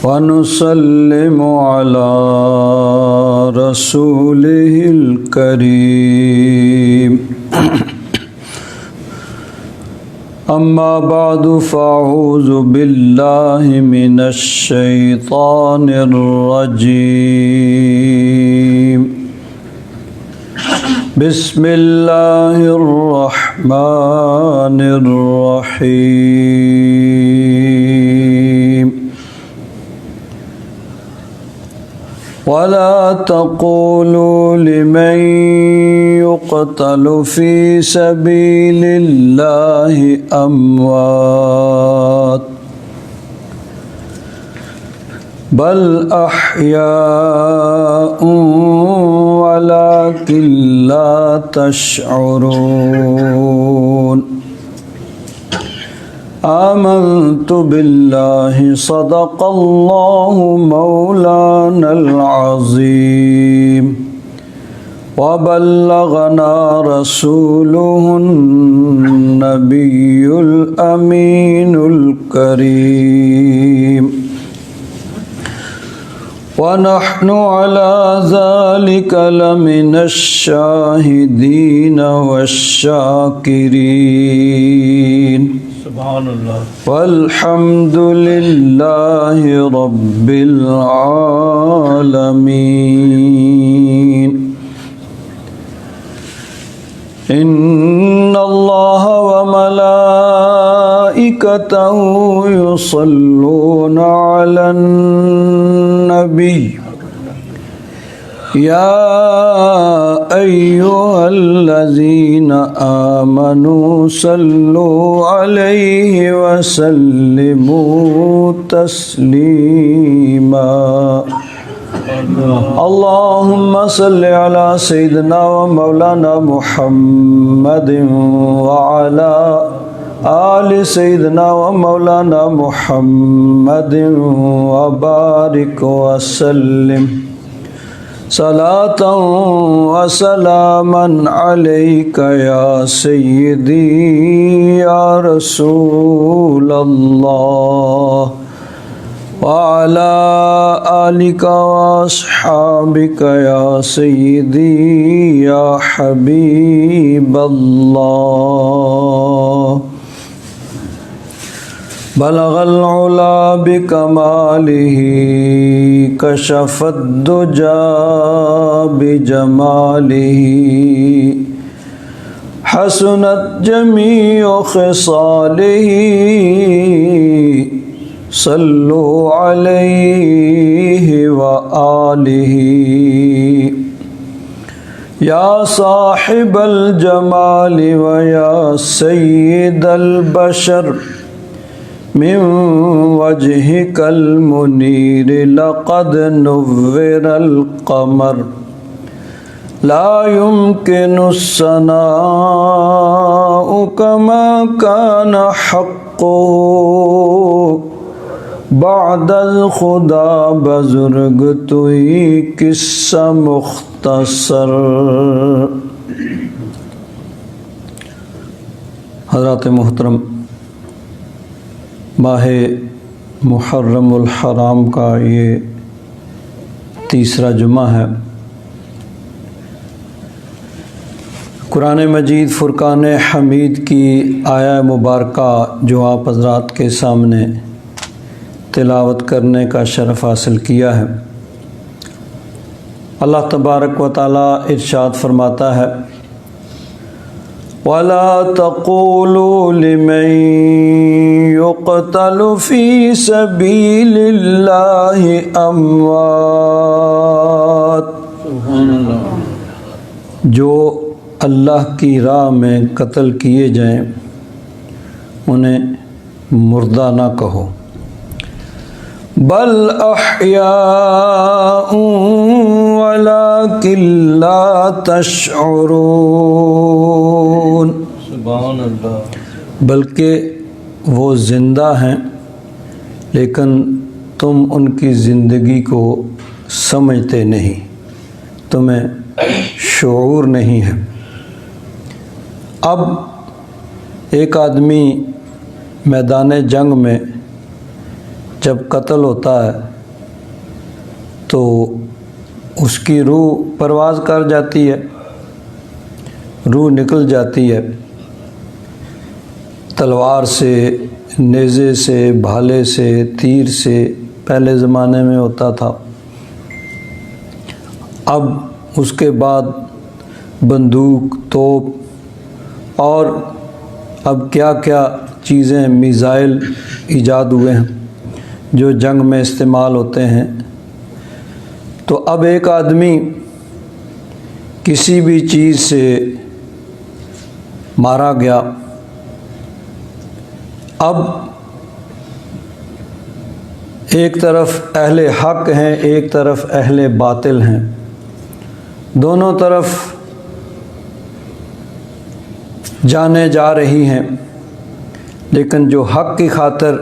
वनुसल्लिमु अला रसूलिहिल करीम। अम्मा बादु फ़अऊज़ु बिल्लाहि मिनश शैतानिर रजीम। बिस्मिल्लाहिर रहमानिर रहीम। वला तक़ूलू लिमन युक़तलु फ़ी सबीलिल्लाहि अम्वात बल अहयाउं वलाकिन ला तशअरून। आमन्तु बिल्लाहि सदक़ल्लाहु मौलानल अज़ीम वबल्लगना रसूलुहुन नबियुल अमीनुल करीम। वनहनु अला ज़ालिका लमिनश शाहिदीन वश्शाकिरीन। सुभानअल्लाह। वल्हम्दुलिल्लाहि रब्बिल आलमीन। इन्नल्लाह व मलाइकतहु युसल्लूना अलन नबी या अय्युहल्लज़ीना आमनू सल्लू अलैहि वसल्लिमू तस्लीमा। अल्लाहुम्मा सल्लि अला सय्यिदिना व मौलाना मुहम्मदिन व अला आलि सय्यिदिना व मौलाना मुहम्मदिन व बारिक व सल्लिम सलातन व सलामन अलैका या सय्यिदी या रसूल अल्लाह व अला आलिका व अस्हाबिका या सय्यिदी या हबीब अल्लाह। बलगल उला बिकमालिही कशफद दुजा बिजमालिही हसनत जमीउ खिसालिही सल्लु अलैहि व आलिही। या साहिबल जमाली व या सय्यिदल बशर मिन वजहिकल मुनीर लक़द नुव्विरल क़मर ला युम्किनुस्सनाउ कमा कान हक़्क़ुहु बअदल खुदा बुज़ुर्ग तुई किस्सा मुख्तसर। हज़रात मोहतरम, माह मुहर्रमुल हराम का ये तीसरा जुमा है। कुरान मजीद फ़ुरक़ान हमीद की आया मुबारका जो आप हज़रात के सामने तिलावत करने का शरफ़ हासिल किया है। अल्लाह तबारक व तआला इरशाद फरमाता है वला तक़ूलू लिमन युक़तलु फ़ी सबीलिल्लाहि अम्वात। जो अल्लाह की राह में कत्ल किए जाएं उन्हें मुर्दा ना कहो। बल अहयाउं वलाकिन ला तशअरून। सुभान अल्लाह। बल्कि वो ज़िंदा हैं लेकिन तुम उनकी ज़िंदगी को समझते नहीं, तुम्हें शऊर नहीं है। अब एक आदमी मैदान जंग में जब कत्ल होता है तो उसकी रूह परवाज़ कर जाती है, रूह निकल जाती है। तलवार से, नेज़े से, भाले से, तीर से पहले ज़माने में होता था। अब उसके बाद बंदूक, तोप और अब क्या क्या चीज़ें, मिसाइल ईजाद हुए हैं जो जंग में इस्तेमाल होते हैं। तो अब एक आदमी किसी भी चीज़ से मारा गया, अब एक तरफ अहले हक हैं, एक तरफ अहले बातिल हैं, दोनों तरफ जाने जा रही हैं। लेकिन जो हक की खातिर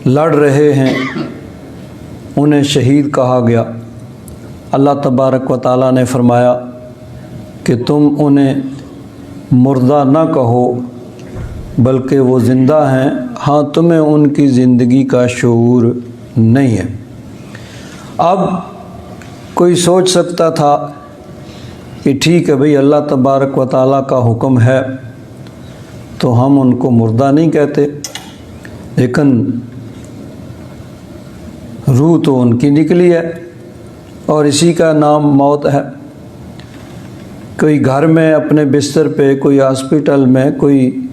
लड़ रहे हैं उन्हें शहीद कहा गया। अल्लाह तबारक व तआला ने फरमाया कि तुम उन्हें मुर्दा ना कहो बल्कि वो ज़िंदा हैं, हाँ तुम्हें उनकी ज़िंदगी का शऊर नहीं है। अब कोई सोच सकता था कि ठीक है भाई, अल्लाह तबारक व तआला का हुक्म है तो हम उनको मुर्दा नहीं कहते, लेकिन रूह तो उनकी निकली है और इसी का नाम मौत है। कोई घर में अपने बिस्तर पे, कोई हॉस्पिटल में, कोई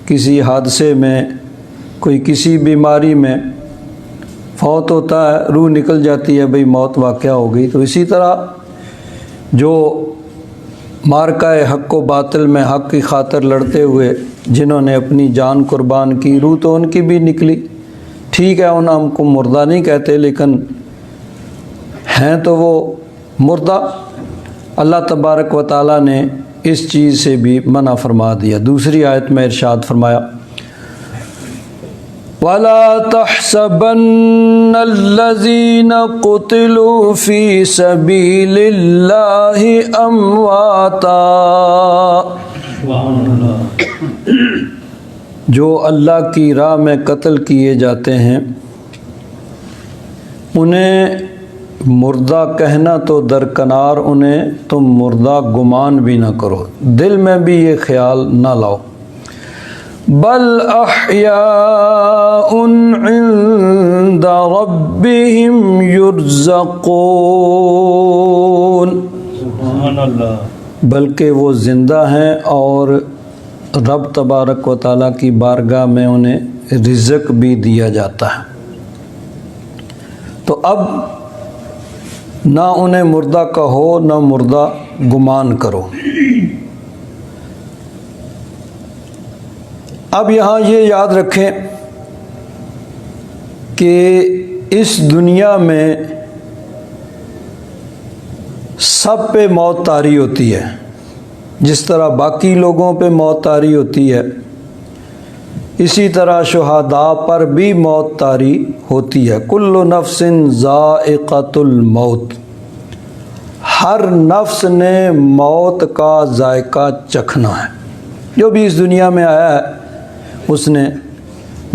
किसी हादसे में, कोई किसी बीमारी में फौत होता है, रूह निकल जाती है, भाई मौत वाक़या हो गई। तो इसी तरह जो मारकाए हक़ व बातिल में हक़ की खातिर लड़ते हुए जिन्होंने अपनी जान कुर्बान की, रूह तो उनकी भी निकली। ठीक है, उन्हें हमको मुर्दा नहीं कहते, लेकिन हैं तो वो मुर्दा। अल्लाह तबारक व तआला ने इस चीज़ से भी मना फरमा दिया। दूसरी आयत में इरशाद फरमाया, वला तहसबन्नल्लज़ीना क़ुतिलू फ़ी सबीलिल्लाहि अमवाता। जो अल्लाह की राह में कत्ल किए जाते हैं उन्हें मुर्दा कहना तो दरकनार, उन्हें तुम मुर्दा गुमान भी ना करो, दिल में भी ये ख्याल ना लाओ। बल अहयाउन इंद रब्बिहिम युर्ज़क़ून, सुभान अल्लाह, बल्कि वो ज़िंदा हैं और रब तबारक व तआला की बारगाह में उन्हें रिज़्क़ भी दिया जाता है। तो अब ना उन्हें मुर्दा कहो, ना मुर्दा गुमान करो। अब यहाँ ये याद रखें कि इस दुनिया में सब पे मौत तारी होती है। जिस तरह बाकी लोगों पे मौत तारी होती है, इसी तरह शुहदा पर भी मौत तारी होती है। कुल्लु नफ्सिन ज़ाइक़तुल मौत, हर नफ्स ने मौत का जायका चखना है। जो भी इस दुनिया में आया है उसने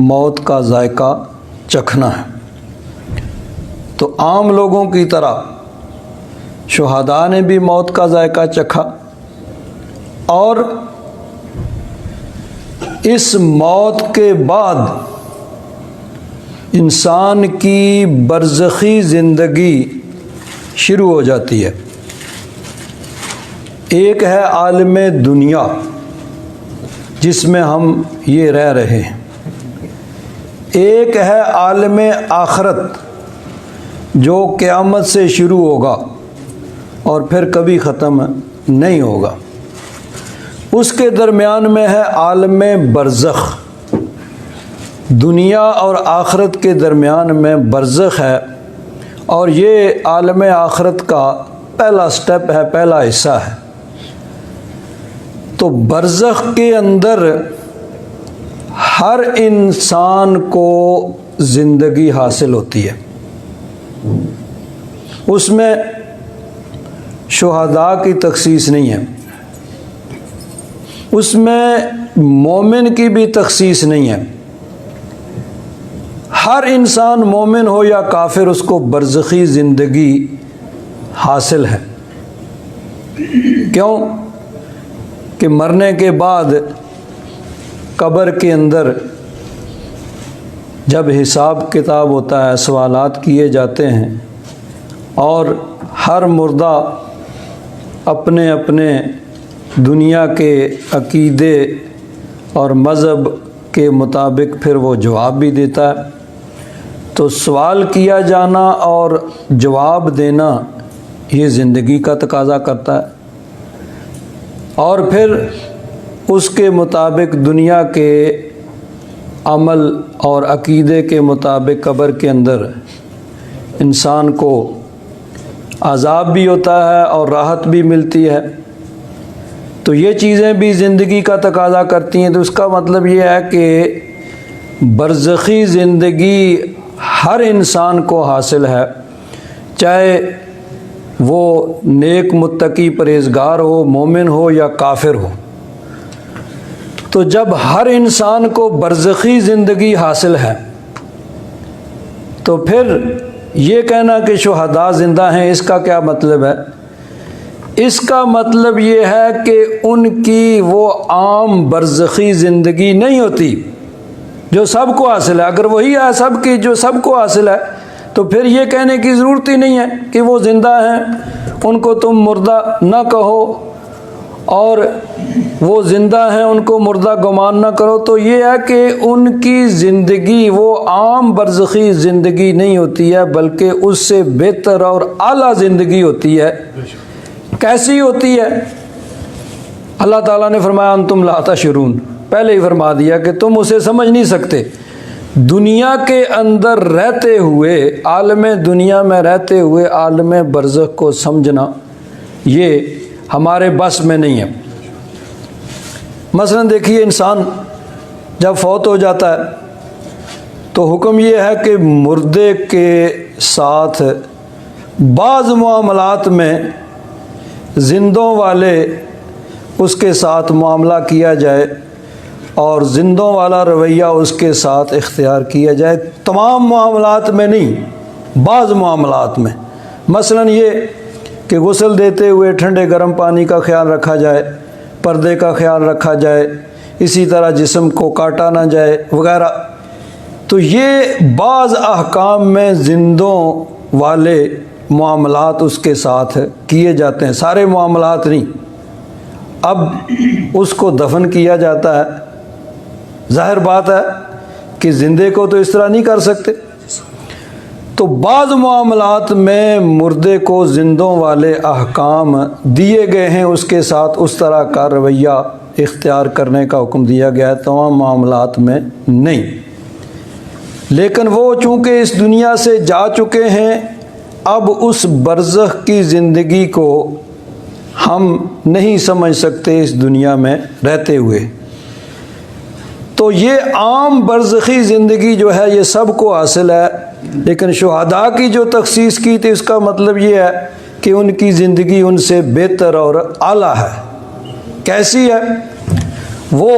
मौत का जायका चखना है। तो आम लोगों की तरह शुहदा ने भी मौत का जायका चखा और इस मौत के बाद इंसान की बरज़खी ज़िंदगी शुरू हो जाती है। एक है आलमे दुनिया जिसमें हम ये रह रहे हैं, एक है आलमे आखरत जो क़यामत से शुरू होगा और फिर कभी ख़त्म नहीं होगा। उसके दरमियान में है आलमे बरज़ख। दुनिया और आखरत के दरमियान में बरज़ख है और ये आलमे आखरत का पहला स्टेप है, पहला हिस्सा है। तो बरज़ख के अंदर हर इंसान को ज़िंदगी हासिल होती है। उसमें शुहदा की तख़सीस नहीं है। उसमें मोमिन की भी तखसीस नहीं है। हर इंसान मोमिन हो या काफिर उसको बरज़खी ज़िंदगी हासिल है। क्यों कि मरने के बाद कब्र के अंदर जब हिसाब किताब होता है, सवालात किए जाते हैं और हर मुर्दा अपने अपने दुनिया के अकीदे और मज़हब के मुताबिक फिर वो जवाब भी देता है। तो सवाल किया जाना और जवाब देना ये ज़िंदगी का तकाज़ा करता है और फिर उसके मुताबिक दुनिया के अमल और अकीदे के मुताबिक कब्र के अंदर इंसान को अज़ाब भी होता है और राहत भी मिलती है। तो ये चीज़ें भी ज़िंदगी का तकाज़ा करती हैं। तो उसका मतलब ये है कि बरज़खी ज़िंदगी हर इंसान को हासिल है, चाहे वो नेक मुत्तकी परहेज़गार हो, मोमिन हो या काफिर हो। तो जब हर इंसान को बरज़खी ज़िंदगी हासिल है तो फिर ये कहना कि शुहदा ज़िंदा हैं, इसका क्या मतलब है? इसका मतलब ये है कि उनकी वो आम बरज़खी ज़िंदगी नहीं होती जो सबको हासिल है। अगर वही है सबकी जो सबको हासिल है तो फिर ये कहने की ज़रूरत ही नहीं है कि वो ज़िंदा हैं, उनको तुम मुर्दा ना कहो, और वो ज़िंदा हैं उनको मुर्दा गुमान ना करो। तो ये है कि उनकी ज़िंदगी वो आम बरज़खी ज़िंदगी नहीं होती है, बल्कि उससे बेहतर और आला ज़िंदगी होती है। कैसी होती है? अल्लाह ताला ने फरमाया अंतुम ला तशउरून, पहले ही फरमा दिया कि तुम उसे समझ नहीं सकते। दुनिया के अंदर रहते हुए, आलम दुनिया में रहते हुए आलम बरज़ख को समझना ये हमारे बस में नहीं है। मसलन देखिए, इंसान जब फौत हो जाता है तो हुक्म ये है कि मुर्दे के साथ बाज़ मामलात में जिंदों वाले उसके साथ मामला किया जाए और जिंदों वाला रवैया उसके साथ इख्तियार किया जाए। तमाम मामलात में नहीं, बाज़ मामलात में। मसलन ये कि गुस्ल देते हुए ठंडे गर्म पानी का ख्याल रखा जाए, पर्दे का ख्याल रखा जाए, इसी तरह जिस्म को काटा ना जाए वगैरह। तो ये बाज़ अहकाम में जिंदों वाले मामलात उसके साथ किए जाते हैं, सारे मामलात नहीं। अब उसको दफन किया जाता है, जाहिर बात है कि ज़िंदे को तो इस तरह नहीं कर सकते। तो बाज़ मामलात में मुर्दे को जिंदों वाले अहकाम दिए गए हैं, उसके साथ उस तरह का रवैया इख्तियार करने का हुक्म दिया गया है, तमाम मामलात में नहीं। लेकिन वो चूँकि इस दुनिया से जा चुके हैं, अब उस बरज़ख की ज़िंदगी को हम नहीं समझ सकते इस दुनिया में रहते हुए। तो ये आम बरज़खी ज़िंदगी जो है ये सबको हासिल है, लेकिन शुहदा की जो तखसीस की थी उसका मतलब ये है कि उनकी ज़िंदगी उनसे बेहतर और आला है। कैसी है वो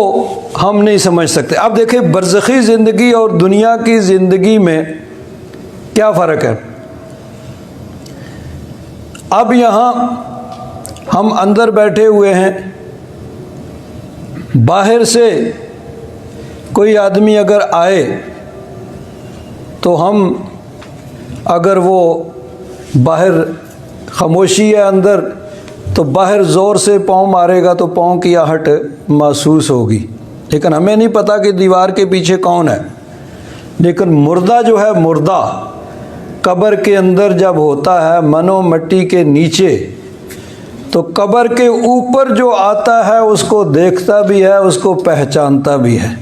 हम नहीं समझ सकते। अब देखिए, बरज़खी ज़िंदगी और दुनिया की ज़िंदगी में क्या फ़र्क है। अब यहाँ हम अंदर बैठे हुए हैं, बाहर से कोई आदमी अगर आए तो हम अगर वो बाहर खामोशी है अंदर, तो बाहर ज़ोर से पाँव मारेगा तो पाँव की आहट महसूस होगी, लेकिन हमें नहीं पता कि दीवार के पीछे कौन है। लेकिन मुर्दा जो है, मुर्दा कब्र के अंदर जब होता है मनो मट्टी के नीचे, तो कब्र के ऊपर जो आता है उसको देखता भी है, उसको पहचानता भी है।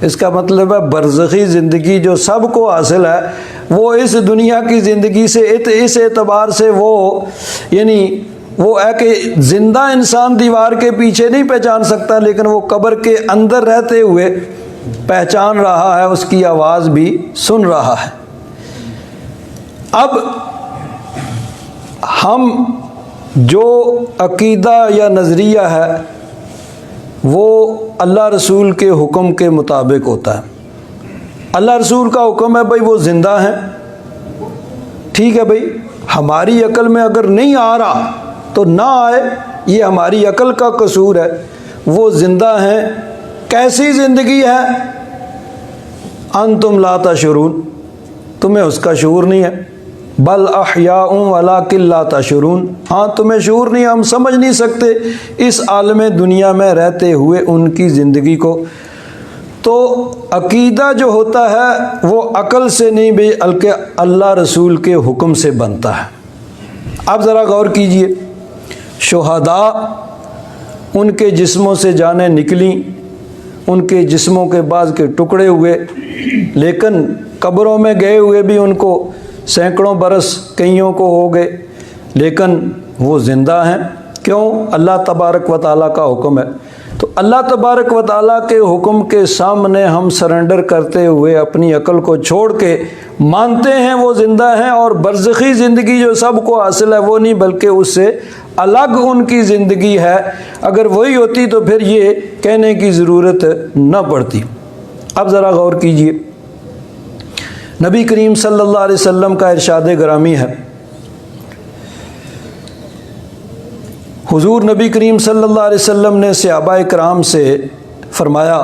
इसका मतलब है बरज़खी ज़िंदगी जो सबको हासिल है वो इस दुनिया की ज़िंदगी से इस एतबार से वो यानी वो है कि ज़िंदा इंसान दीवार के पीछे नहीं पहचान सकता, लेकिन वो कब्र के अंदर रहते हुए पहचान रहा है, उसकी आवाज़ भी सुन रहा है। अब हम जो अकीदा या नज़रिया है वो अल्लाह रसूल के हुक्म के मुताबिक होता है। अल्लाह रसूल का हुक्म है भाई वो ज़िंदा हैं, ठीक है भाई, हमारी अकल में अगर नहीं आ रहा तो ना आए, ये हमारी अकल का कसूर है। वो ज़िंदा हैं, कैसी ज़िंदगी है? अंतुम ला तशउरून, तुम्हें उसका शऊर नहीं है। बल अहयाउन वलाकिन ला तशउरून, हाँ तुम्हें शऊर नहीं, हम समझ नहीं सकते इस आलम दुनिया में रहते हुए उनकी ज़िंदगी को। तो अकीदा जो होता है वो अकल से नहीं बल्कि अल्लाह रसूल के हुक्म से बनता है। आप ज़रा गौर कीजिए, शुहदा उनके जिस्मों से जानें निकली, उनके जिस्मों के बाज़ के टुकड़े हुए, लेकिन कब्रों में गए हुए भी उनको सैकड़ों बरस कईयों को हो गए, लेकिन वो ज़िंदा हैं। क्यों? अल्लाह तबारक व तआला का हुक्म है। तो अल्लाह तबारक व तआला के हुक्म के सामने हम सरेंडर करते हुए अपनी अकल को छोड़ के मानते हैं वो ज़िंदा हैं, और बरज़खी ज़िंदगी जो सबको हासिल है वो नहीं बल्कि उससे अलग उनकी ज़िंदगी है। अगर वही होती तो फिर ये कहने की ज़रूरत न पड़ती। अब ज़रा गौर कीजिए, नबी करीम सल्लल्लाहु अलैहि वसल्लम का इरशाद ग्रामी है, हुजूर नबी करीम सल्लल्लाहु अलैहि वसल्लम ने सहाबा इकराम से फरमाया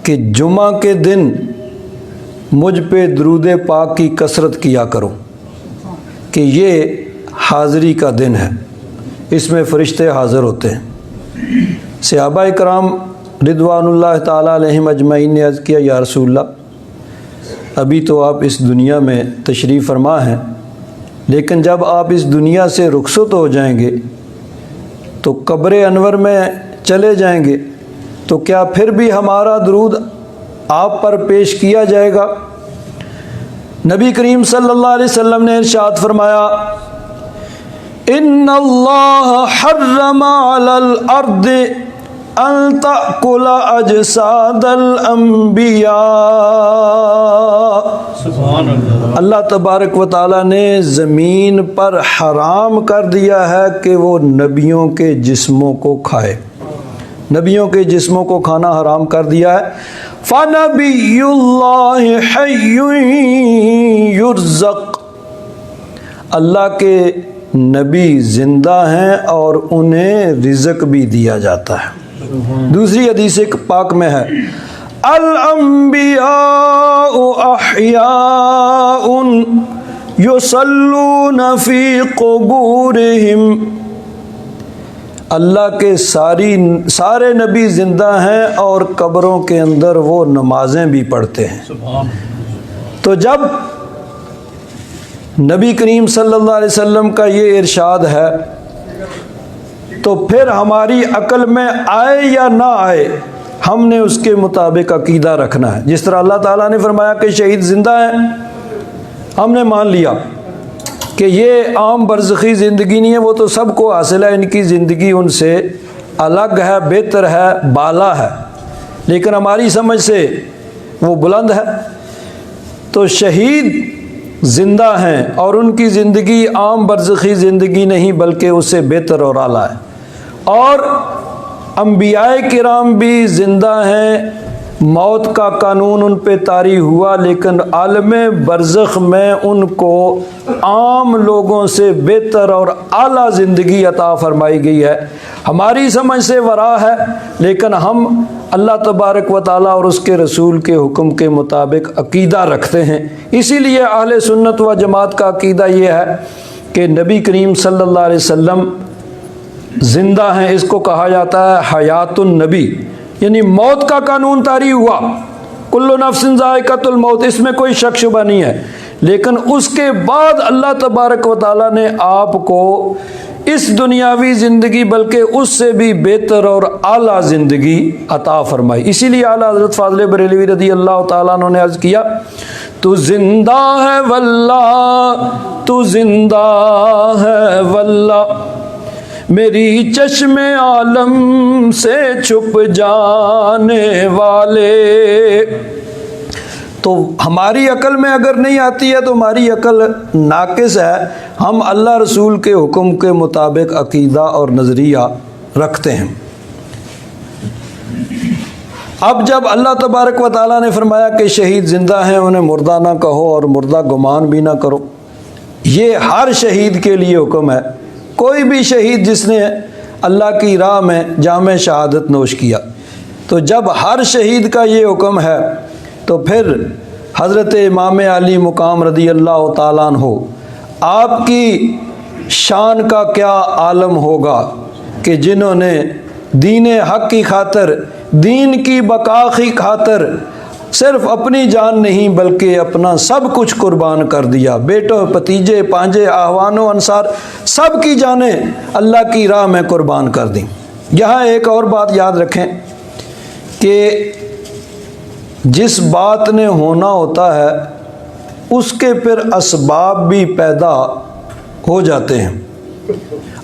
कि जुमा के दिन मुझ पे दुरूद पाक की कसरत किया करो कि ये हाज़री का दिन है, इसमें फ़रिश्ते हाज़िर होते हैं। सहाबा इकराम रिदवानुल्लाह ताला अलैहिम अजमईन ने अर्ज़ किया, या रसूलल्लाह, अभी तो आप इस दुनिया में तशरीफ़ फरमा हैं, लेकिन जब आप इस दुनिया से रुखसत हो जाएंगे तो कब्र अनवर में चले जाएंगे, तो क्या फिर भी हमारा दुरूद आप पर पेश किया जाएगा? नबी करीम सल्लल्लाहु अलैहि वसल्लम ने इरशाद फरमाया, इन्नल्लाह हर्रमा अलल अर्द अन तअकुल अजसादल अंबिया। अल्लाह तबारक व तआला ने ज़मीन पर हराम कर दिया है कि वो नबियों के जिस्मों को खाए, नबियों के जिस्मों को खाना हराम कर दिया है। फ़नबियुल्लाहि हय्युन युर्ज़क़, अल्लाह के नबी ज़िंदा हैं और उन्हें रिज़्क़ भी दिया जाता है। दूसरी हदीस पाक में है, अल अंबियाउ अहयाउन युसल्लून फी क़ुबूरिहिम, अल्लाह के सारे नबी ज़िंदा हैं और कब्रों के अंदर वो नमाज़ें भी पढ़ते हैं। तो जब नबी करीम सल्लल्लाहु अलैहि वसल्लम का ये इरशाद है तो फिर हमारी अकल में आए या ना आए, हमने उसके मुताबिक अकीदा रखना है। जिस तरह अल्लाह ताला ने फरमाया कि शहीद ज़िंदा हैं, हमने मान लिया कि ये आम बरज़खी ज़िंदगी नहीं है, वो तो सबको हासिल है, इनकी ज़िंदगी उनसे अलग है, बेहतर है, बाला है, लेकिन हमारी समझ से वो बुलंद है। तो शहीद ज़िंदा हैं और उनकी ज़िंदगी आम बरज़खी ज़िंदगी नहीं बल्कि उससे बेहतर और आला है। और अंबियाए किराम भी ज़िंदा हैं, मौत का कानून उन पे तारी हुआ, लेकिन आलमे बरज़ख में उनको आम लोगों से बेहतर और आला ज़िंदगी अता फरमाई गई है। हमारी समझ से वरा है, लेकिन हम अल्लाह तबारक व तआला और उसके रसूल के हुक्म के मुताबिक अकीदा रखते हैं। इसीलिए अहले सुन्नत व जमात का अकीदा ये है कि नबी करीम सल्लल्लाहु अलैहि वसल्लम ज़िंदा हैं। इसको कहा जाता है हयातुन नबी, यानी मौत का कानून तारी हुआ, कुल्लु नफ्सिन ज़ाइक़तुल मौत, इसमें कोई शक शुबा नहीं है। लेकिन उसके बाद अल्लाह तबारक व तआला ने आपको इस दुनियावी ज़िंदगी बल्कि उससे भी बेहतर और आला ज़िंदगी अता फरमाई। इसीलिए आला हज़रत फ़ाज़िल बरेलवी रज़ी अल्लाह तआला अन्हु ने अर्ज़ किया, तू ज़िंदा है वल्लाह, तू ज़िंदा है वल्लाह, मेरी चश्मे आलम से छुप जाने वाले। तो हमारी अकल में अगर नहीं आती है तो हमारी अकल नाकिस है। हम अल्लाह रसूल के हुक्म के मुताबिक अकीदा और नज़रिया रखते हैं। अब जब अल्लाह तबारक व ताला ने फरमाया कि शहीद ज़िंदा हैं, उन्हें मुर्दा ना कहो और मुर्दा गुमान भी ना करो, ये हर शहीद के लिए हुक्म है। कोई भी शहीद जिसने अल्लाह की राह में जाम शहादत नोश किया, तो जब हर शहीद का ये हुक्म है तो फिर हज़रत इमाम अली मुकाम रदी अल्लाह ताला अन्हु आपकी शान का क्या आलम होगा कि जिन्होंने दीन हक़ की खातर, दीन की बका की खातर सिर्फ अपनी जान नहीं बल्कि अपना सब कुछ कुर्बान कर दिया। बेटो, भतीजे, पांजे, आहवानों, अंसार सब की जानें अल्लाह की राह में कुर्बान कर दी। यहाँ एक और बात याद रखें कि जिस बात ने होना होता है उसके फिर असबाब भी पैदा हो जाते हैं।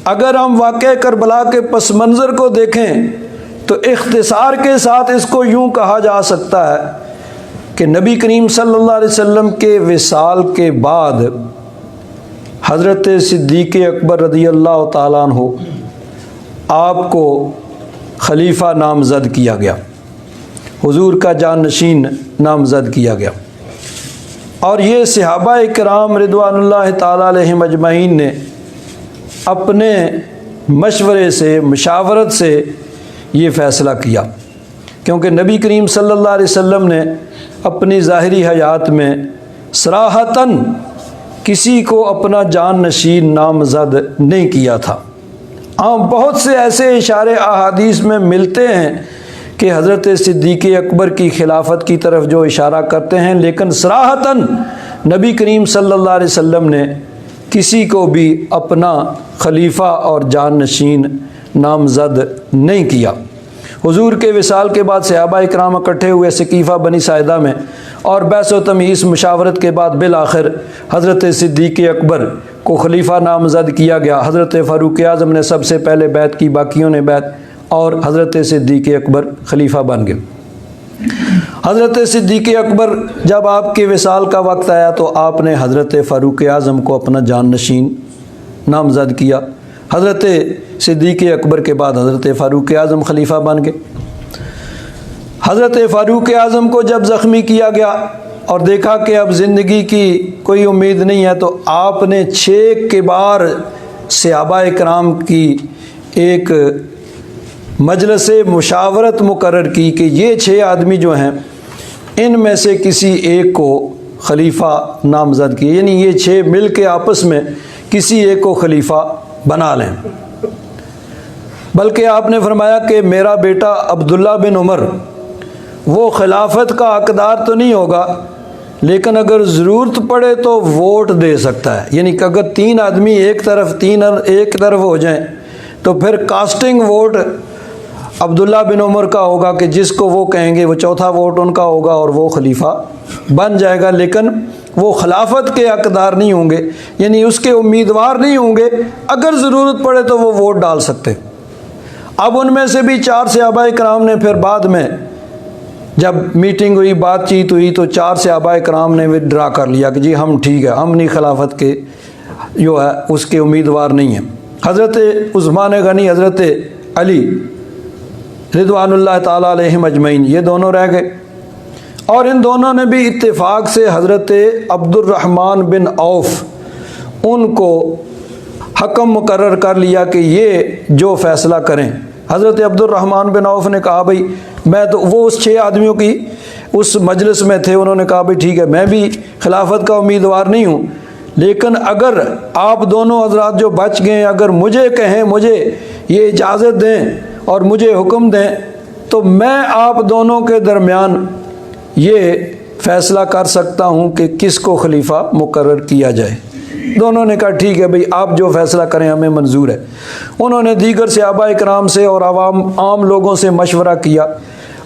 अगर हम वाक़े करबला के पस मंज़र को देखें तो इख्तिसार के साथ इसको यूँ कहा जा सकता है कि नबी करीम सल्लल्लाहु अलैहि वसल्लम के विसाल के बाद हज़रत सिद्दीक़ अकबर रज़ी अल्लाह ताला अन्हु आपको खलीफा नामज़द किया गया, हुजूर का जानशीन नामज़द किया गया। और ये सहाबा इकराम रिदवानुल्लाह ताला अलैहिम अजमईन ने अपने मशवरे से, मुशावरत से ये फ़ैसला किया, क्योंकि नबी करीम सल्लल्लाहु अलैहि वसल्लम ने अपनी ज़ाहिरी हयात में सराहतन किसी को अपना जानशीन नामज़द नहीं किया था। बहुत से ऐसे इशारे अहादीस में मिलते हैं कि हज़रत सिद्दीक़ अकबर की खिलाफत की तरफ जो इशारा करते हैं, लेकिन सराहतन नबी करीम सल्लल्लाहु अलैहि वसल्लम ने किसी को भी अपना खलीफा और जानशीन नामज़द नहीं किया। हुजूर के विसाल के बाद सहाबा इकराम इकट्ठे हुए सकीफ़ा बनी साइदा में और बहस व तमीज़ मुशावरत के बाद बिल आखिर हज़रत सिद्दीक़ अकबर को खलीफा नामज़द किया गया। हज़रत फ़ारूक़ आज़म ने सबसे पहले बैत की, बाकियों ने बैत, और हज़रत सिद्दीक़ अकबर खलीफा बन गए। हज़रत सिद्दीक़ अकबर जब आपके विसाल का वक्त आया तो आपने हज़रत फ़ारूक़ आज़म को अपना जानशीन नामज़द किया। हज़रत सिद्दीक़ अकबर के बाद हज़रत फ़ारूक़ आज़म खलीफा बन गए। हज़रत फ़ारूक़ आज़म को जब ज़ख्मी किया गया और देखा कि अब ज़िंदगी की कोई उम्मीद नहीं है, तो आपने 6 किबार सहाबा इकराम की एक मजलिस मुशावरत मुकर्रर की कि ये 6 आदमी जो हैं इनमें से किसी एक को खलीफा नामज़द किए, यानी ये 6 मिल के आपस में किसी एक को खलीफा बना लें। बल्कि आपने फरमाया कि मेरा बेटा अब्दुल्ला बिन उमर वो खिलाफत का हकदार तो नहीं होगा, लेकिन अगर ज़रूरत पड़े तो वोट दे सकता है। यानी कि अगर 3 आदमी एक तरफ हो जाएं तो फिर कास्टिंग वोट अब्दुल्ला बिन उमर का होगा कि जिसको वो कहेंगे वो चौथा वोट उनका होगा और वो खलीफा बन जाएगा, लेकिन वो खिलाफत के हकदार नहीं होंगे, यानी उसके उम्मीदवार नहीं होंगे। अगर ज़रूरत पड़े तो वो वोट डाल सकते। अब उनमें से भी 4 सहाबा इकराम ने फिर बाद में जब मीटिंग हुई, बातचीत हुई, तो 4 सहाबा इकराम ने विड्रा कर लिया कि जी हम ठीक है, हम नहीं खिलाफत के जो है उसके उम्मीदवार नहीं हैं। हज़रत उस्मान गनी, हज़रत अली रिदवानुल्लाह ताला अलैहिम अजमईन, ये दोनों रह गए। और इन दोनों ने भी इत्तेफाक से हज़रत अब्दुर्रहमान बिन औफ उनको हकम मुकर्रर कर लिया कि ये जो फ़ैसला करें। हज़रत अब्दुर्रहमान बिन औफ ने कहा भाई मैं तो, वो उस 6 आदमियों की उस मजलिस में थे, उन्होंने कहा भाई ठीक है, मैं भी खिलाफत का उम्मीदवार नहीं हूँ, लेकिन अगर आप दोनों हजरात जो बच गए अगर मुझे कहें, मुझे ये इजाज़त दें और मुझे हुक्म दें, तो मैं आप दोनों के दरमियान ये फ़ैसला कर सकता हूँ कि किसको खलीफा मुकर्रर किया जाए। दोनों ने कहा ठीक है भाई, आप जो फ़ैसला करें हमें मंजूर है। उन्होंने दीगर सहाबा इकराम से और आम लोगों से मशवरा किया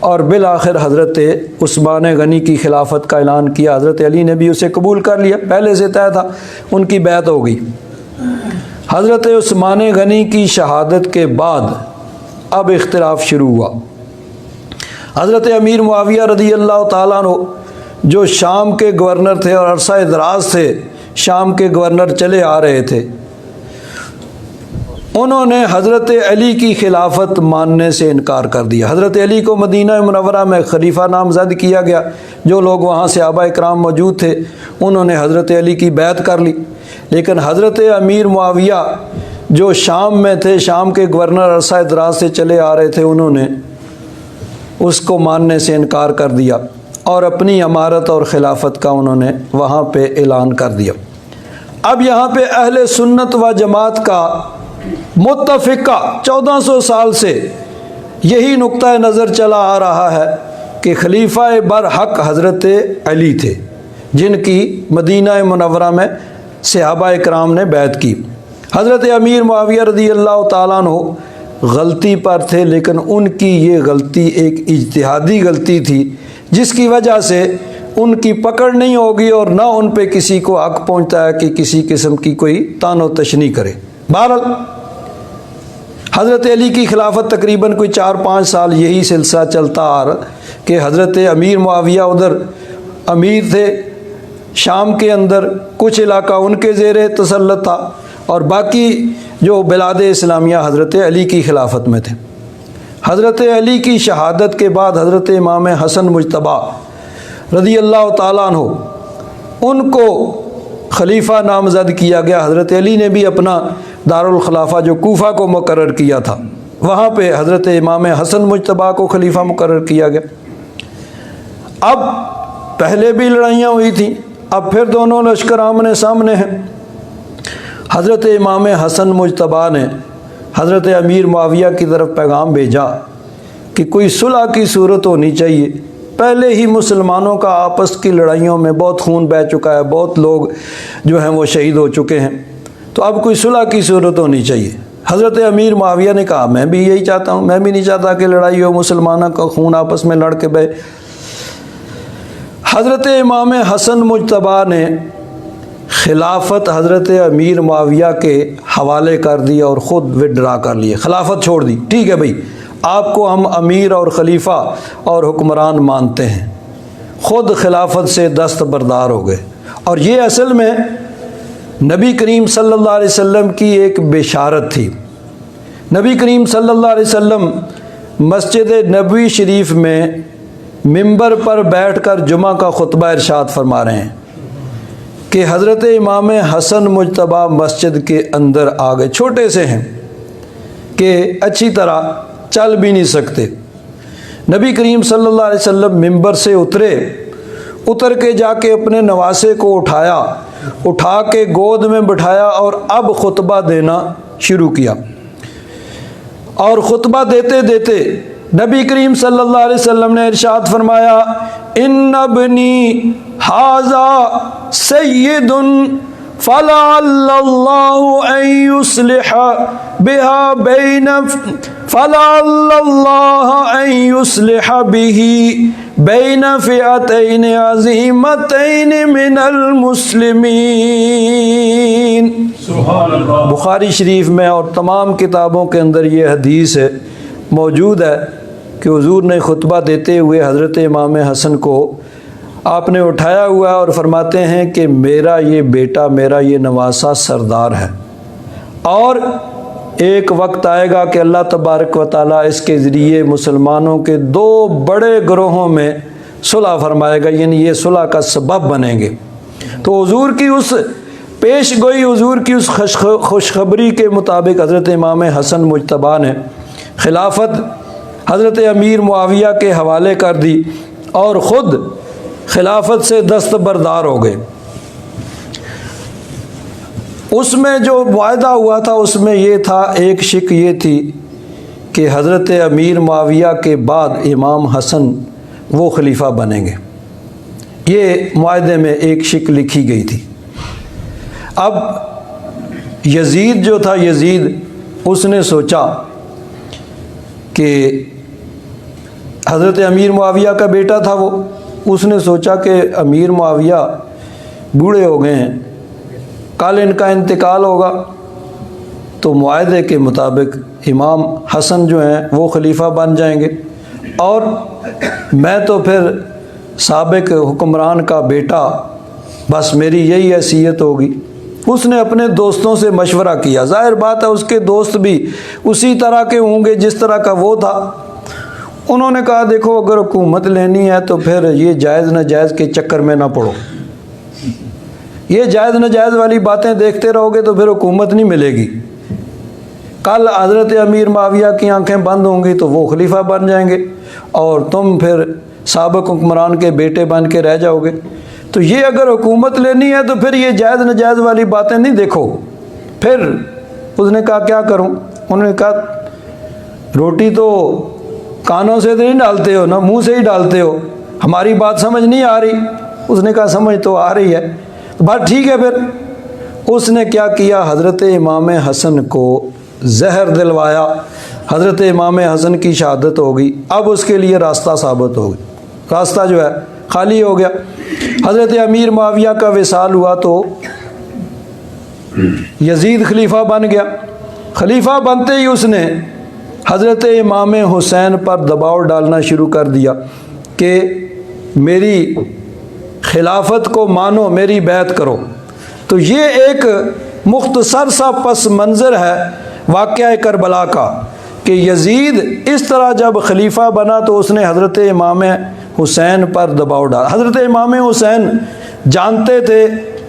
और बिल आखिर हज़रत उस्मान गनी की खिलाफत का ऐलान किया। हज़रत अली ने भी उसे कबूल कर लिया, पहले से तय था, उनकी बैत हो गई। हज़रत उस्मान गनी की शहादत के बाद अब इख्तिलाफ शुरू हुआ। हज़रत अमीर मुआविया रज़ी अल्लाह ताला अन्हु जो शाम के गवर्नर थे और अरसा दराज थे शाम के गवर्नर चले आ रहे थे, उन्होंने हज़रत अली की खिलाफत मानने से इनकार कर दिया। हज़रत अली को मदीना मुनव्वरा में खलीफा नामज़द किया गया। जो लोग वहाँ सहाबा इकराम मौजूद थे उन्होंने हज़रत अली की बैत कर ली, लेकिन हज़रत अमीर मुआविया जो शाम में थे, शाम के गवर्नर अरसा दराज से चले आ रहे थे, उन्होंने उसको मानने से इनकार कर दिया और अपनी अमारत और खिलाफत का उन्होंने वहाँ पे ऐलान कर दिया। अब यहाँ पे अहले सुन्नत व जमात का मुत्तफ़िका 1400 साल से यही नुक्ता नज़र चला आ रहा है कि खलीफा बरहक हज़रत अली थे, जिनकी मदीना मुनव्वरा में सहाबा इकराम ने बैत की। हज़रत अमीर मुआविया रज़ी अल्लाह ताला अन्हु गलती पर थे, लेकिन उनकी ये गलती एक इज्तिहादी गलती थी जिसकी वजह से उनकी पकड़ नहीं होगी और ना उन पे किसी को हक पहुँचता है कि किसी किस्म की कोई तानो तशनी करे। बहरहाल हज़रत अली की खिलाफत तकरीबन कोई 4-5 साल यही सिलसिला चलता आ रहा कि हज़रत अमीर मुआविया उधर अमीर थे, शाम के अंदर कुछ इलाका उनके ज़ेरे तसल्लुत था और बाकी जो बिलाद इस्लामिया हज़रत अली की खिलाफत में थे। हज़रत अली की शहादत के बाद हज़रत इमाम हसन मुज्तबा रज़ी अल्लाह ताला अन्हु उनको खलीफा नामज़द किया गया। हज़रत अली ने भी अपना दारुल खिलाफा जो कूफा को मुकर्रर किया था, वहाँ पे हज़रत इमाम हसन मुज्तबा को खलीफा मुकर्रर किया गया। अब पहले भी लड़ाइयाँ हुई थी, अब फिर दोनों लश्कर आमने सामने हैं। हज़रत इमाम हसन मुज्तबा ने हज़रत अमीर मुआविया की तरफ पैगाम भेजा कि कोई सुलह की सूरत होनी चाहिए। पहले ही मुसलमानों का आपस की लड़ाइयों में बहुत खून बह चुका है, बहुत लोग जो हैं वो शहीद हो चुके हैं, तो अब कोई सुलह की सूरत होनी चाहिए। हज़रत अमीर मुआविया ने कहा मैं भी यही चाहता हूँ, मैं भी नहीं चाहता कि लड़ाई हो, मुसलमानों का खून आपस में लड़ के बहे। हज़रत इमाम हसन मुज्तबा ने खिलाफत हज़रत अमीर मुआविया के हवाले कर दिया और ख़ुद विड्रा कर लिए, खिलाफत छोड़ दी। ठीक है भाई, आपको हम अमीर और ख़लीफ़ा और हुक्मरान मानते हैं। ख़ुद खिलाफत से दस्तबरदार हो गए। और ये असल में नबी करीम सल्लल्लाहु अलैहि वसल्लम की एक बिशारत थी। नबी करीम सल्लल्लाहु अलैहि वसल्लम मस्जिद नबवी शरीफ में मिंबर पर बैठकर जुमा का खुतबा इरशाद फरमा रहे हैं कि हज़रत इमाम हसन मुज्तबा मस्जिद के अंदर आ गए। छोटे से हैं कि अच्छी तरह चल भी नहीं सकते। नबी करीम सल्लल्लाहु अलैहि वसल्लम मिंबर से उतर के जाके अपने नवासे को उठा के गोद में बिठाया और अब खुतबा देना शुरू किया। और ख़ुतबा देते देते नबी करीम सल्लल्लाहु अलैहि वसल्लम ने इरशाद फरमाया, इन्न इब्नी हाज़ा सय्यिदुन फलअल्लाहु अन युस्लिह बिही बैन फ़िअतैन अज़ीमतैन मिनल मुस्लिमीन। बुखारी शरीफ में और तमाम किताबों के अंदर ये हदीस मौजूद है कि हुजूर ने खुतबा देते हुए हज़रत इमाम हसन को आपने उठाया हुआ और फरमाते हैं कि मेरा ये बेटा, मेरा ये नवासा सरदार है और एक वक्त आएगा कि अल्लाह तबारक व तआला इसके ज़रिए मुसलमानों के 2 बड़े ग्रोहों में सुलह फरमाएगा, यानी ये सुलह का सबब बनेंगे। तो हुजूर की उस पेश गोई, हुजूर की उस खुशखबरी के मुताबिक हज़रत इमाम हसन मुज्तबा ने खिलाफत हज़रत अमीर मुआविया के हवाले कर दी और ख़ुद खिलाफत से दस्तबरदार हो गए। उसमें जो वायदा हुआ था उसमें ये था, एक शिक ये थी कि हज़रत अमीर मुआविया के बाद इमाम हसन वो खलीफा बनेंगे। ये मुआहदे में एक शिक लिखी गई थी। अब यजीद जो था, यजीद उसने सोचा कि हज़रत अमीर मुआविया का बेटा था वो, उसने सोचा कि अमीर मुआविया बूढ़े हो गए हैं, कल इनका इंतकाल होगा, तो मुआहदे के मुताबिक इमाम हसन जो हैं वो खलीफा बन जाएंगे और मैं तो फिर साबिक हुक्मरान का बेटा, बस मेरी यही हैसियत होगी। उसने अपने दोस्तों से मशवरा किया। जाहिर बात है उसके दोस्त भी उसी तरह के होंगे जिस तरह का वो था। उन्होंने कहा देखो अगर हुकूमत लेनी है तो फिर ये जायज़ नाजायज़ के चक्कर में ना पड़ो, ये जायज़ नाजायज़ वाली बातें देखते रहोगे तो फिर हुकूमत नहीं मिलेगी। कल हज़रत अमीर माविया की आंखें बंद होंगी तो वो खलीफा बन जाएंगे और तुम फिर साबिक़ हुक्मरान के बेटे बन के रह जाओगे। तो ये अगर हुकूमत लेनी है तो फिर ये जायज़ नाजायज़ वाली बातें नहीं देखो। फिर उसने कहा क्या करूं? उन्होंने कहा रोटी तो कानों से तो नहीं डालते हो ना, मुंह से ही डालते हो, हमारी बात समझ नहीं आ रही। उसने कहा समझ तो आ रही है, तो बात ठीक है। फिर उसने क्या किया, हज़रत इमाम हसन को जहर दिलवाया। हज़रत इमाम हसन की शहादत हो गई। अब उसके लिए रास्ता साबित हो गया, रास्ता जो है खाली हो गया। हज़रत अमीर माविया का विसाल हुआ तो यजीद खलीफा बन गया। खलीफा बनते ही उसने हज़रत इमाम हुसैन पर दबाव डालना शुरू कर दिया कि मेरी खिलाफत को मानो, मेरी बैत करो। तो ये एक मुख्तसर सा पस मंज़र है वाक़या करबला का कि यजीद इस तरह जब खलीफा बना तो उसने हज़रत इमाम हुसैन पर दबाव डाला। हज़रत इमाम हुसैन जानते थे,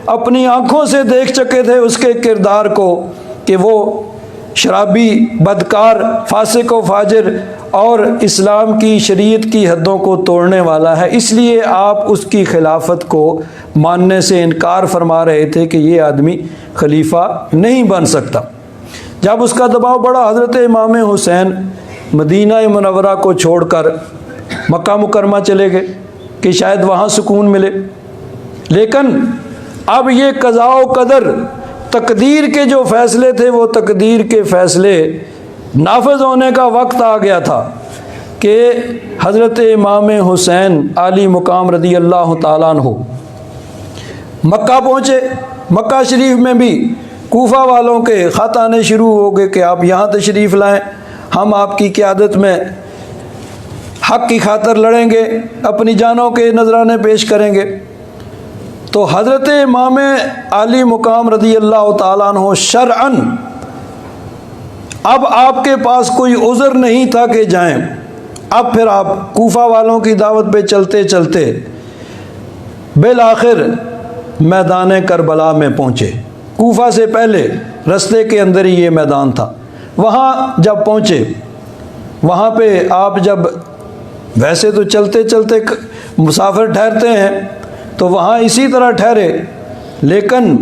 अपनी आँखों से देख चुके थे उसके किरदार को कि वो शराबी, बदकार, फासिक व फाजिर और इस्लाम की शरीयत की हदों को तोड़ने वाला है। इसलिए आप उसकी खिलाफत को मानने से इनकार फरमा रहे थे कि ये आदमी खलीफा नहीं बन सकता। जब उसका दबाव बढ़ा, हज़रत इमाम हुसैन मदीना मुनव्वरा को छोड़कर मक्का मुकरमा चले गए कि शायद वहाँ सुकून मिले। लेकिन अब ये क़ज़ा व क़दर, तकदीर के जो फ़ैसले थे वो तकदीर के फ़ैसले नाफिज होने का वक्त आ गया था कि हज़रत इमाम हुसैन आली मुकाम रदी अल्लाह ताला अन्हु मक्का पहुँचे। मक्का शरीफ में भी कूफा वालों के ख़त आने शुरू हो गए कि आप यहाँ तशरीफ़ लाएँ, हम आपकी क़यादत में हक़ की खातर लड़ेंगे, अपनी जानों के नजराने पेश करेंगे। तो हज़रत इमाम आली मुकाम रदी अल्लाह ताला अन्हु शरअन अब आपके पास कोई उज़र नहीं था कि जाएं। अब फिर आप कूफा वालों की दावत पे चलते चलते बिल आखिर मैदान करबला में पहुँचे। कूफा से पहले रास्ते के अंदर ही ये मैदान था। वहाँ जब पहुँचे, वहाँ पे आप जब वैसे तो चलते चलते मुसाफिर ठहरते हैं तो वहाँ इसी तरह ठहरे, लेकिन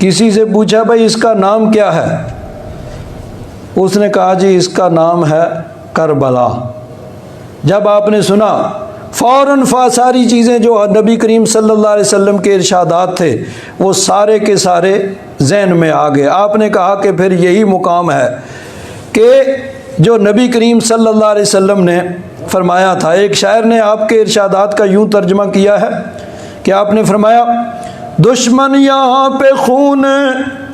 किसी से पूछा भाई इसका नाम क्या है? उसने कहा जी इसका नाम है करबला। जब आपने सुना फ़ौरन सारी चीज़ें जो नबी करीम सल्लल्लाहु अलैहि वसल्लम के इरशादात थे वो सारे के सारे जहन में आ गए। आपने कहा कि फिर यही मुकाम है कि जो नबी करीम सल्लल्लाहु अलैहि वसल्लम ने फरमाया था। एक शायर ने आपके इरशादात का यूँ तर्जमा किया है कि आपने फरमाया, दुश्मन यहाँ पे खून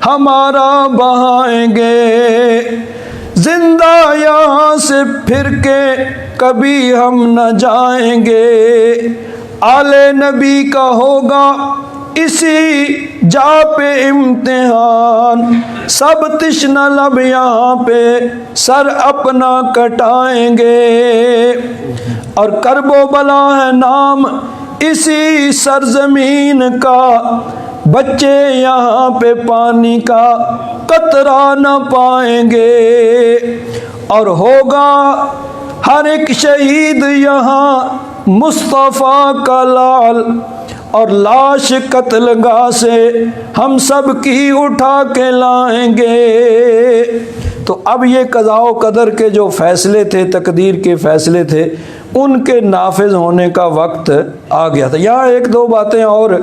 हमारा बहाएंगे, जिंदा यहाँ से फिर के कभी हम न जाएंगे। आले नबी का होगा इसी जा पे इम्तिहान, सब तिश्ना लब यहाँ पे सर अपना कटाएंगे। और करबो बला है नाम इसी सरजमीन का, बच्चे यहाँ पे पानी का कतरा न पाएंगे। और होगा हर एक शहीद यहाँ मुस्तफ़ा का लाल, और लाश कत्लगाह से हम सब की उठा के लाएंगे। तो अब ये क़ज़ा व क़दर के जो फ़ैसले थे, तकदीर के फ़ैसले थे, उनके नाफिज होने का वक्त आ गया था। यहाँ एक दो बातें और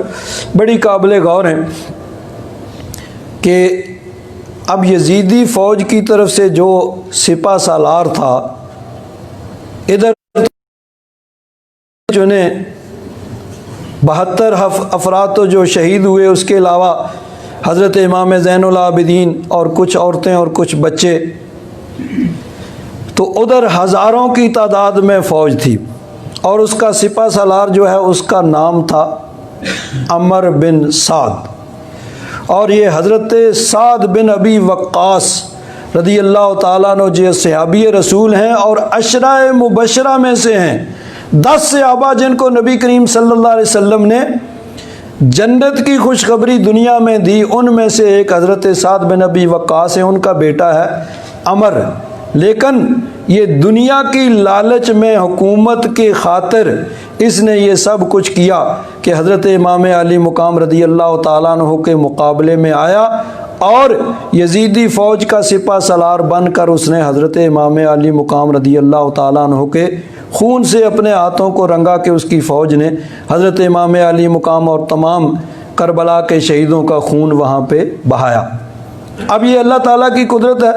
बड़ी काबिल गौर हैं कि अब यजीदी फ़ौज की तरफ से जो सिपा सालार था, इधर चुने 72 अफराद तो जो शहीद हुए, उसके अलावा हज़रत इमाम ज़ैनुल आबिदीन और कुछ औरतें और कुछ बच्चे, तो उधर हज़ारों की तादाद में फ़ौज थी। और उसका सिपा सालार जो है उसका नाम था अमर बिन साद। और ये हज़रत साद बिन अबी वक्कास रदी अल्लाह ताला अन्हु जो सहाबी रसूल हैं और अशरा मुबशरा में से हैं। 10 सहाबा जिनको नबी करीम सल्लल्लाहु अलैहि वसल्लम ने जन्नत की खुशखबरी दुनिया में दी, उनमें से एक हज़रत साद बिन अबी वक्कास है। उनका बेटा है अमर। लेकिन ये दुनिया की लालच में हुकूमत के खातिर इसने ये सब कुछ किया कि हज़रत इमाम अली मुकाम रदी अल्लाह ताला अन्हु के मुकाबले में आया और यजीदी फ़ौज का सिपा सलार बनकर उसने हज़रत इमाम अली मुकाम रदी अल्लाह ताला अन्हु के खून से अपने हाथों को रंगा के उसकी फ़ौज ने हज़रत इमाम अली मुकाम और तमाम करबला के शहीदों का खून वहाँ पे बहाया। अब ये अल्लाह ताला की कुदरत है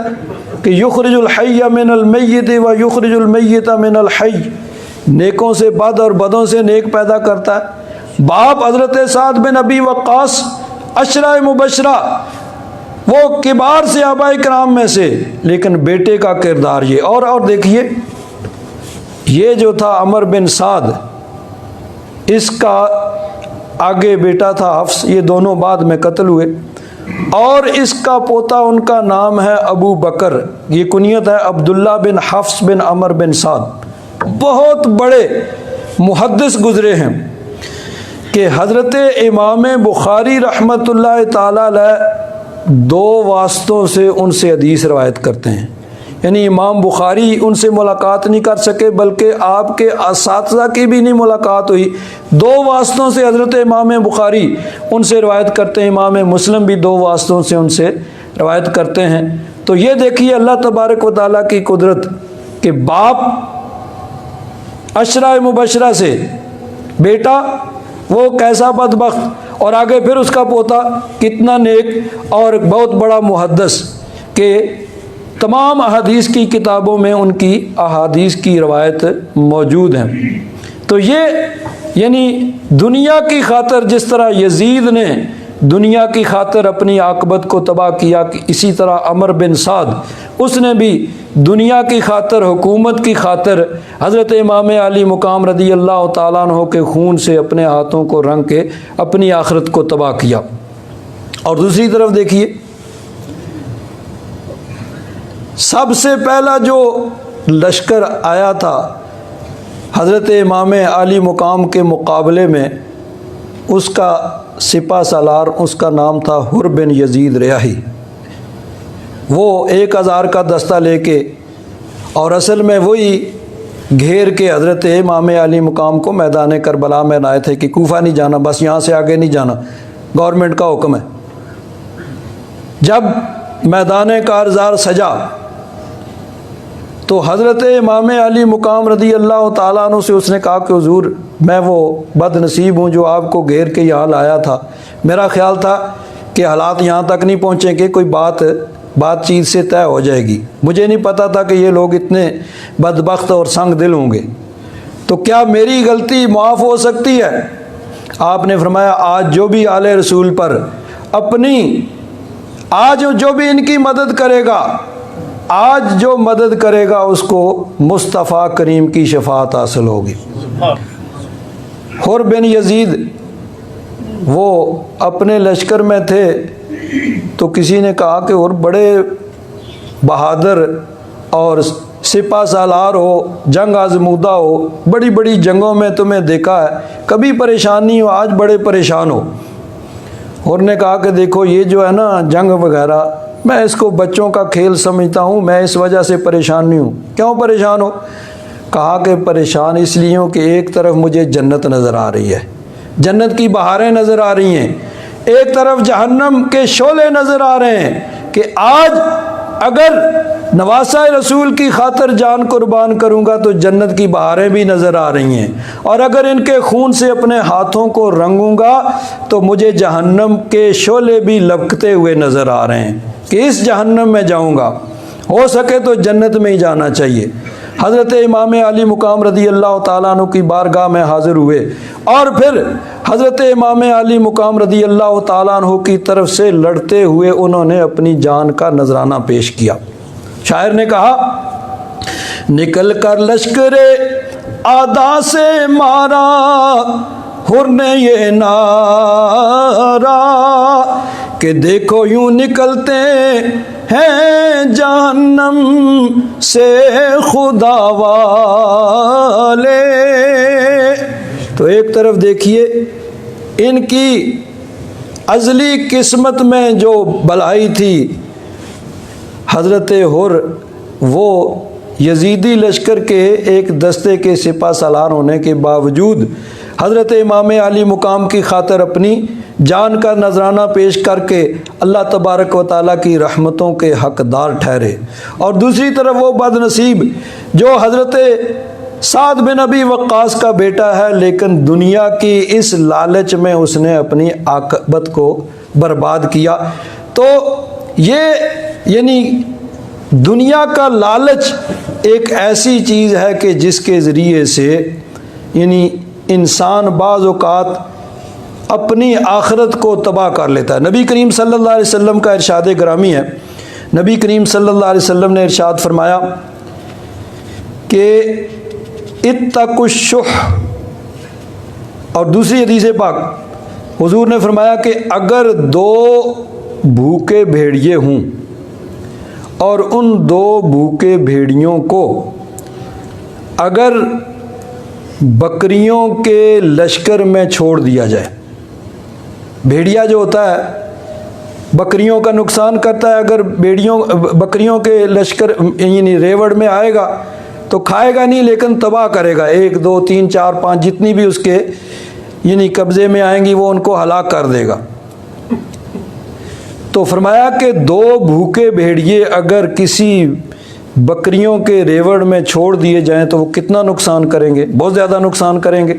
कि युखरिजुल हय्य मिनल मय्यित व युखरिजुल मय्यित मिनल हय्य, नेकों से बद और बदों से नेक पैदा करता है। बाप हज़रत साद बिन अबी वक्कास अशरा मुबशरा, वो किबार सहाबा इकराम में से, लेकिन बेटे का किरदार ये। और देखिए, ये जो था अमर बिन साद, इसका आगे बेटा था हफ्स, ये दोनों बाद में कत्ल हुए। और इसका पोता, उनका नाम है अबू बकर, ये कुनियत है अब्दुल्ला बिन हफ्स बिन अमर बिन साद। बहुत बड़े मुहद्दिस गुज़रे हैं कि हज़रत इमाम बुखारी रहमतुल्लाह ताला अलैह 2 वास्तों से उनसे हदीस रवायत करते हैं। यानी इमाम बुखारी उनसे मुलाकात नहीं कर सके, बल्कि आपके असातिज़ा की भी नहीं मुलाकात हुई। 2 वास्तों से हज़रत इमाम बुखारी उनसे रवायत करते हैं। इमाम मुस्लिम भी 2 वास्तों से उनसे रवायत करते हैं। तो ये देखिए अल्लाह तबारक व तआला की कुदरत कि बाप अशरा मुबशरा से, बेटा वो कैसा बदबख्त, और आगे फिर उसका पोता कितना नेक और बहुत बड़ा मुहद्दिस के तमाम अहादीस की किताबों में उनकी अहादीस की रवायत मौजूद हैं। तो ये यानी दुनिया की खातिर जिस तरह यजीद ने दुनिया की खातिर अपनी आकबत को तबाह किया, कि इसी तरह अमर बिन साद उसने भी दुनिया की खातिर, हुकूमत की खातिर हज़रत इमाम अली मुकाम रदी अल्लाह ताला अन्हु के खून से अपने हाथों को रंग के अपनी आखिरत को तबाह किया। और दूसरी तरफ देखिए, सबसे पहला जो लश्कर आया था हज़रत इमाम अली मुकाम के मुकाबले में, उसका सिपा सलार, उसका नाम था हुर बिन यजीद रियाही। वो 1000 का दस्ता लेके, और असल में वही घेर के हज़रत इमाम अली मुकाम को मैदान करबला में आए थे कि कूफा नहीं जाना, बस यहाँ से आगे नहीं जाना, गवर्नमेंट का हुक्म है। जब मैदान कारज़ार सजा तो हज़रत इमाम अली मुकाम रदी अल्लाह ताला अन्हु से उसने कहा कि हुजूर, मैं वो बदनसीब हूँ जो आपको घेर के यहाँ लाया था। मेरा ख्याल था कि हालात यहाँ तक नहीं पहुँचेंगे, कोई बातचीत से तय हो जाएगी। मुझे नहीं पता था कि ये लोग इतने बदबख्त और संग दिल होंगे, तो क्या मेरी गलती माफ़ हो सकती है? आपने फरमाया, आज जो भी आले रसूल पर आज जो भी इनकी मदद करेगा, आज जो मदद करेगा उसको मुस्तफ़ा करीम की शफात हासिल होगी। हुर बिन यजीद वो अपने लश्कर में थे, तो किसी ने कहा कि और बड़े बहादुर और सिपा सालार हो, जंग आजमूदा हो, बड़ी बड़ी जंगों में तुम्हें देखा है, कभी परेशान नहीं हो, आज बड़े परेशान हो। और ने कहा कि देखो, ये जो है ना जंग वगैरह, मैं इसको बच्चों का खेल समझता हूँ, मैं इस वजह से परेशान नहीं हूँ। क्यों परेशान हो? कहा कि परेशान इसलिए हूँ कि एक तरफ मुझे जन्नत नज़र आ रही है, जन्नत की बहारें नज़र आ रही हैं, एक तरफ जहन्नम के शोले नज़र आ रहे हैं कि आज अगर नवासा रसूल की खातिर जान कुर्बान करूँगा तो जन्नत की बहारें भी नज़र आ रही हैं, और अगर इनके खून से अपने हाथों को रंगूंगा तो मुझे जहन्नम के शोले भी लपकते हुए नज़र आ रहे हैं कि इस जहन्नम में जाऊँगा। हो सके तो जन्नत में ही जाना चाहिए। हज़रत इमाम अली मुकाम रदी अल्लाह ताला अन्हु की बारगाह में हाज़िर हुए, और फिर हज़रत इमाम अली मुकाम रदी अल्लाह ताला अन्हु की तरफ से लड़ते हुए उन्होंने अपनी जान का नजराना पेश किया। शायर ने कहा, निकल कर लश्करे आदा से मारा हुर ने ये नारा कि देखो यूं निकलते हैं जहन्नम से खुदा वाले। तो एक तरफ देखिए इनकी अज़ली किस्मत में जो भलाई थी, हज़रत हुर वो यजीदी लश्कर के एक दस्ते के सिपा सालार होने के बावजूद हज़रत इमाम अली मुकाम की खातिर अपनी जान का नजराना पेश करके अल्लाह तबारक व तआला की रहमतों के हकदार ठहरे। और दूसरी तरफ वो बदनसीब जो हज़रत साद बिन अबी वक्कास का बेटा है, लेकिन दुनिया की इस लालच में उसने अपनी आक़िबत को बर्बाद किया। तो ये यानी दुनिया का लालच एक ऐसी चीज़ है कि जिसके ज़रिए से यानी इंसान बाज़ औक़ात अपनी आखिरत को तबाह कर लेता है। नबी करीम सल्लल्लाहु अलैहि वसल्लम का इरशाद ग्रामी है। नबी करीम सल्लल्लाहु अलैहि वसल्लम ने इरशाद फरमाया कि इत्तकुश्शुह, और दूसरी हदीस पाक हुजूर ने फरमाया कि अगर दो भूखे भेड़िए हों और उन दो भूखे भेड़ियों को अगर बकरियों के लश्कर में छोड़ दिया जाए, भेड़िया जो होता है बकरियों का नुकसान करता है, अगर बकरियों के लश्कर यानी रेवड़ में आएगा तो खाएगा नहीं लेकिन तबाह करेगा, 1 2 3 4 5 जितनी भी उसके यानी कब्ज़े में आएंगी वो उनको हलाक कर देगा। तो फरमाया कि दो भूखे भेड़िए अगर किसी बकरियों के रेवड़ में छोड़ दिए जाएं तो वो कितना नुकसान करेंगे, बहुत ज़्यादा नुकसान करेंगे।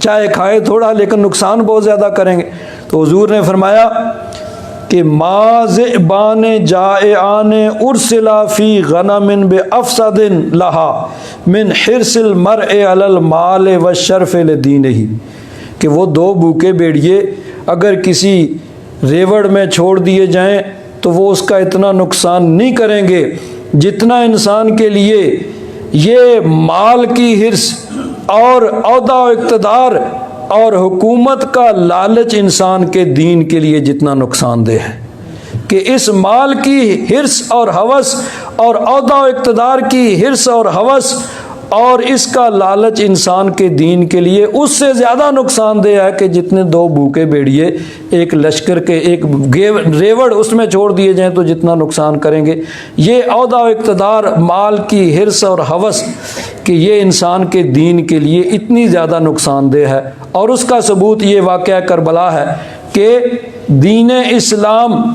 चाहे खाए थोड़ा लेकिन नुकसान बहुत ज़्यादा करेंगे। तो हुजूर ने फरमाया कि माज़िबान जाएआन उर्सिला फ़ी गनमिन बे अफ़सदिन लहा मिन हिर्सिल मरए अलल माल व शर्फ़ लिदीनिही, कि वो दो भूखे भेड़िए अगर किसी रेवड़ में छोड़ दिए जाएं तो वो उसका इतना नुकसान नहीं करेंगे जितना इंसान के लिए ये माल की हिर्स और औहदा इक़्तिदार और हुकूमत का लालच इंसान के दीन के लिए जितना नुकसानदेह है, कि इस माल की हिर्स और हवस और औहदा इक़्तिदार की हिर्स और हवस और इसका लालच इंसान के दीन के लिए उससे ज़्यादा नुकसानदेह है कि जितने दो भूखे भेड़िए एक लश्कर के एक रेवड़ उसमें छोड़ दिए जाएं तो जितना नुकसान करेंगे। ये औहदा इक़्तिदार, माल की हिर्स और हवस कि ये इंसान के दीन के लिए इतनी ज़्यादा नुकसानदेह है। और उसका सबूत ये वाक़या करबला है कि दीन इस्लाम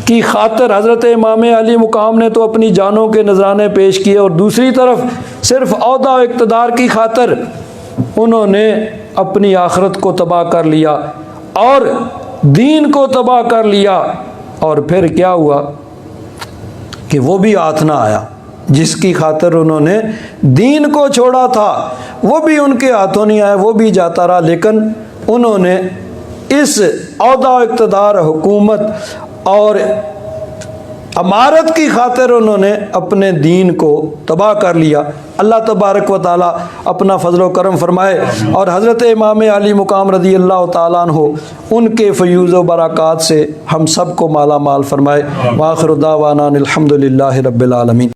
की खातिर हज़रत इमाम अली मुकाम ने तो अपनी जानों के नजराने पेश किए और दूसरी तरफ सिर्फ औहदा इक़्तिदार की खातिर उन्होंने अपनी आखिरत को तबाह कर लिया और दीन को तबाह कर लिया। और फिर क्या हुआ कि वो भी हाथ ना आया जिसकी खातिर उन्होंने दीन को छोड़ा था, वो भी उनके हाथों नहीं आया, वो भी जाता रहा। लेकिन उन्होंने इस औहदा इक़्तिदार, हुकूमत और अमारत की खातिर उन्होंने अपने दीन को तबाह कर लिया। अल्लाह तबारक व तआला अपना फ़ज़ल व करम फरमाए और हज़रत इमाम अली मुकाम रज़ी अल्लाह तआला अन्हु उनके फ़यूज़ व बरक़ात से हम सब को माला माल फरमाए। व आख़िरु दावाना अनिल हम्दुलिल्लाहि रब्बिल आलमीन।